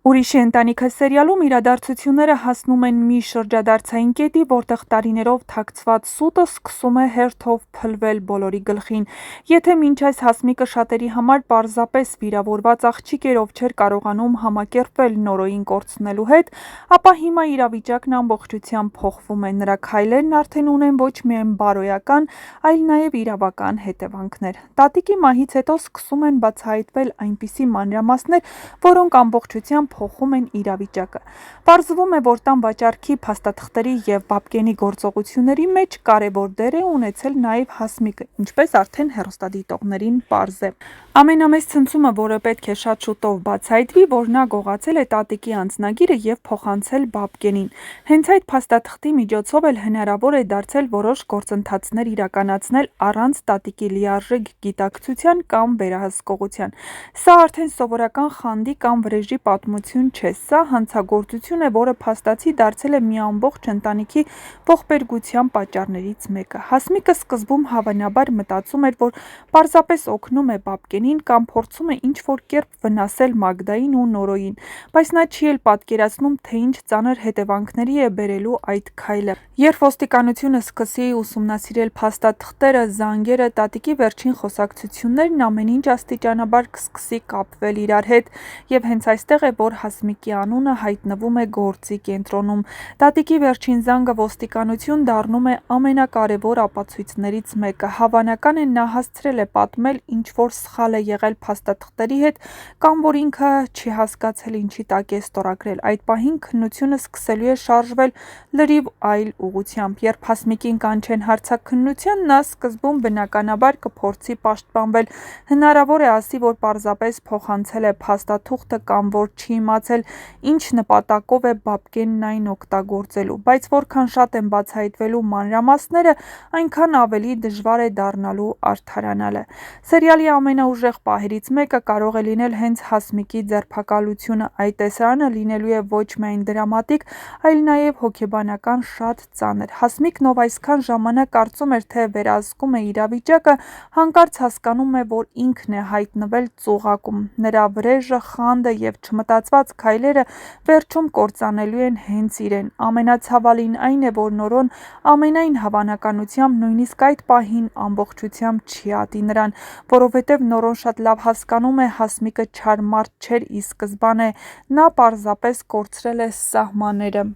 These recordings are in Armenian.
Ուրիշի ընտանիքը սերիալում իրադարձությունները հասնում են մի շրջադարձային կետի, որտեղ տարիներով թաքցված սուտը սկսում է հերթով փլվել բոլորի գլխին։ Եթե մինչ այս Հասմիկը շատերի համար պարզապես վիրավորված աղջիկ էր, ով չէր կարողանում համակերպվել Նորոյին կորցնելու հետ, ապա հիմա իրավիճակն ամբողջությամբ փոխվում է։ Նրա քայլերն արդեն ունեն ոչ միայն բարոյական, այլ նաև իրավական հետևանքներ։ Տատիկի մահից հետո սկսում են բացահայտվել այնպիսի մանրամասներ, որոնք ամբողջությամբ փոխում են իրավիճակը։ Պարզվում է, որ տան վաճառքի, փաստաթղթերի և Բաբկենի գործողությունների մեջ կարևոր դեր է ունեցել նաև Հասմիկը, ինչպես արդեն հեռուստադիտողներին պարզ է։ Ամենամեծ ցնցումը, որը պետք է շատ շուտով բացահայտվի, որ նա գողացել է տատիկի անձնագիրը և փոխանցել Բաբկենին։ Հենց այդ փաստաթղթի միջոցով էլ հնարավոր է դարձել որոշ գործընթացներ իրականացնել առանց տատիկի լիարժեք գիտակցության կամ վերահսկողության։ Սա արդեն սովորական խանդի կամ վրեժի պատմություն չէ, սա հանցագործություն է, որը փաստացի դարձել է մի ամբողջ ընտանիքի ողբերգության պատճառներից մեկը։ Հասմիկը սկզբում հավանաբար մտածում էր, որ պարզապես օգնում է Բաբկենին կամ փորձում է ինչ-որ կերպ վնասել Մագդային ու Նորոյին, բայց նա չի էլ պատկերացնում, թե ինչ ծանր հետևանքների է բերելու այդ քայլը։ Երբ ոստիկանությունը սկսի ուսումնասիրել փաստաթղթերը, զանգերը, տատիկի վերջին խոսակցություններն, ամեն ինչ աստիճանաբար կսկսի կապվել իրար հետ, և հենց այստեղ է, որ Հասմիկի անունը հայտնվում է գործի կենտրոնում։ Տատիկի վերջին զանգը ոստիկանություն դառնում է ամենակարևոր ապացույցներից մեկը։ Հավանական է, նա հասցրել է պատմել ինչ-որ սխալ է եղել փաստաթղթերի հետ, կամ որ ինքը չի հասկացել ինչի տակ է ստորագրել։ Այդ պահին քննությունը սկսելու է շարժվել լրիվ այլ ուղղությամբ։ Երբ Հասմիկին կանչեն հարցաքննության, նա սկզբում բնականաբար կփորձի պաշտպանվել։ Հնարավոր է ասի, որ պարզապես փոխանցել է փաստաթուղթը կամ որ չի իմացել ինչ նպատակով է Բաբկենն այն օգտագործելու, բայց որքան շատ են բացահայտվելու մանրամասները, այնքան ավելի դժվար է դառնալու արդարանալը։ Սերիալի ամենաուժեղ պահերից մեկը կարող է լինել հենց Հասմիկի ձերբակալությունը։ Այդ տեսարանը լինելու է ոչ միայն դրամատիկ, այլ նաև հոգեբանական շատ ծանր։ Հասմիկն, ով այսքան ժամանակ կարծում էր, թե վերահսկում է իրավիճակը, հանկարծ հասկանում է, որ ինքն է հայտնվել ծուղակում։ Նրա վրեժը, խանդը և չմտածված քայլերը վերջում կործանելու են հենց իրեն։ Ամենացավալին այն է, որ Նորոն ամենայն հավանականությամբ նույնիսկ այդ պահին ամբողջությամբ չի ատի նրան, որովհետև Նորոն շատ լավ հասկանում է Հասմիկը չար մարդ չէր ի սկզբանե, նա պարզապես կորցրել է սահմանները։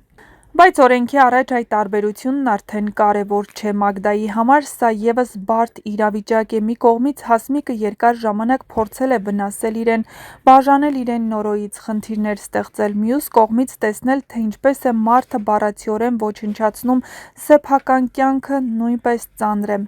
Բայց օրենքի առաջ այդ տարբերությունն արդեն կարևոր չէ։ Մագդայի համար սա ևս բարդ իրավիճակ է։ Մի կողմից Հասմիկը երկար ժամանակ փորձել է վնասել իրեն, բաժանել իրեն Նորոյից, խնդիրներ ստեղծել, մյուս կողմից տեսնել, թե ինչպես է մարդը բառացիորեն ոչնչացնում սեփական կյանքը, նույնպես ծանր է։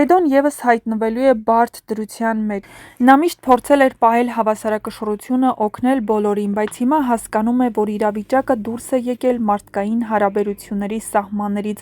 Էդոն ևս հայտնվելու է բարդ դրության մեջ։ Նա միշտ փորձել էր պահել հավասարակշռությունը, օգնել բոլորին, բայց հիմա հասկանում է, որ իրավիճակը դուրս է եկել մարդկային հարաբերությունների սահմաններից,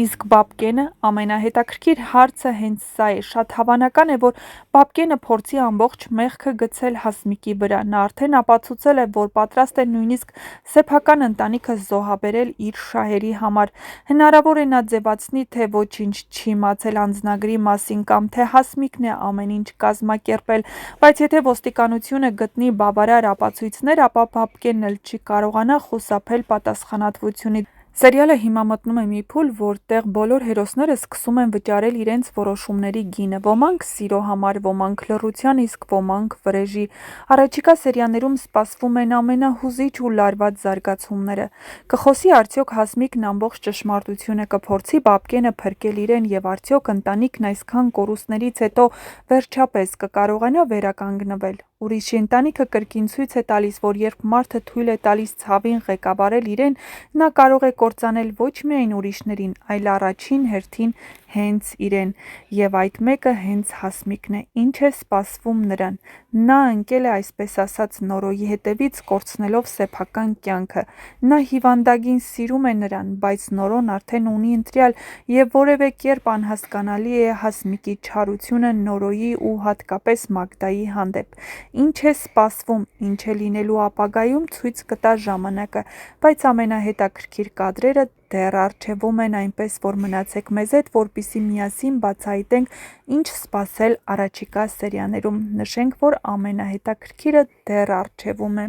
իսկ Բաբկենը, ամենահետաքրքիր հարցը հենց սա է։ Շատ հավանական է, որ Բաբկենը փորձի ամբողջ մեղքը գցել Հասմիկի վրա։ Նա արդեն ապացուցել է, որ պատրաստ է նույնիսկ սեփական ընտանիքը զոհաբերել իր շահերի համար։ Հնարավոր է նա ձևացնի, թե ոչինչ չի իմացել անձնագրի մասին կամ թե Հասմիկն է ամեն ինչ կազմակերպել, բայց եթե ոստիկանությունը գտնի բավարար ապացույցներ, ապա Բաբկենն էլ չի կարողանա խուսափել պատասխանատվությունից։ Սերիալը հիմա մտնում է մի փուլ, որտեղ բոլոր հերոսները սկսում են վճարել իրենց որոշումների գինը։ Ոմանք սիրո համար, ոմանք լռության, իսկ ոմանք վրեժի։ Առաջիկա սերիաներում սպասվում են ամենահուզիչ ու լարված զարգացումները։ Կխոսի արդյոք Հասմիկն ամբողջ ճշմարտությունը, կփորձի Բաբկենը փրկել իրեն, եւ արդյոք ընտանիքն այսքան կորուստներից հետո վերջապես կկարողանա վերականգնվել։ Ուրիշի ընտանիքը կրկին ցույց է տալիս, որ երբ մարդը թույլ է տալիս ցավին ղեկավարել իրեն, նա կարող է կործանել ոչ միայն ուրիշներին, այլ առաջին հերթին հենց իրեն, եւ այդ մեկը հենց Հասմիկն է։ Ինչ է սպասվում նրան։ Նա ընկել է, այսպես ասած, Նորոյի հետևից, կորցնելով սեփական կյանքը։ Նա հիվանդագին սիրում է նրան, բայց Նորոն արդեն ունի ընտրյալ, եւ որևէ կերպ անհասկանալի է Հասմիկի չարությունը Նորոյի ու հատկապես Մագդայի հանդեպ։ Ինչ է սպասվում, ինչ է լինելու ապագայում, ցույց կտա ժամանակը, բայց ամենահետաքրքիր կադրերը դեռ առջևում են, այնպես որ մնացեք մեզ հետ, որպեսզի միասին բացահայտենք ինչ սպասել առաջիկա սերիաներում։ Նշենք, որ ամենահետաքրքիրը դեռ առջևում է։